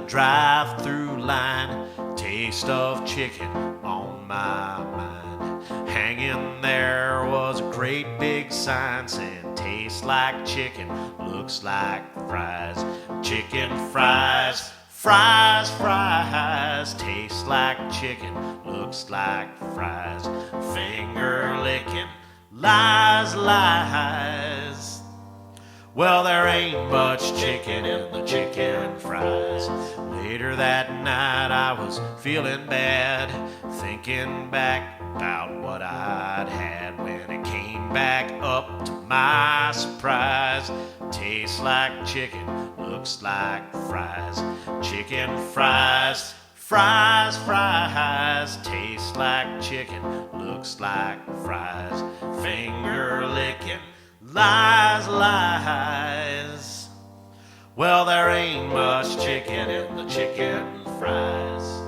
drive-through line. Taste of chicken on my mind. Hanging there was a great big sign saying, tastes like chicken, looks like fries. Chicken fries, fries, fries. Tastes like chicken, looks like fries. Finger licking, lies, lies. Well, there ain't much chicken in the chicken fries. Later that night I was feeling bad, thinking back about what I'd had when it came back up to my surprise. Tastes like chicken, looks like fries. Chicken fries, fries, fries. Tastes like chicken, looks like fries. Finger licking, lies, lies. Well, there ain't much chicken in the chicken fries.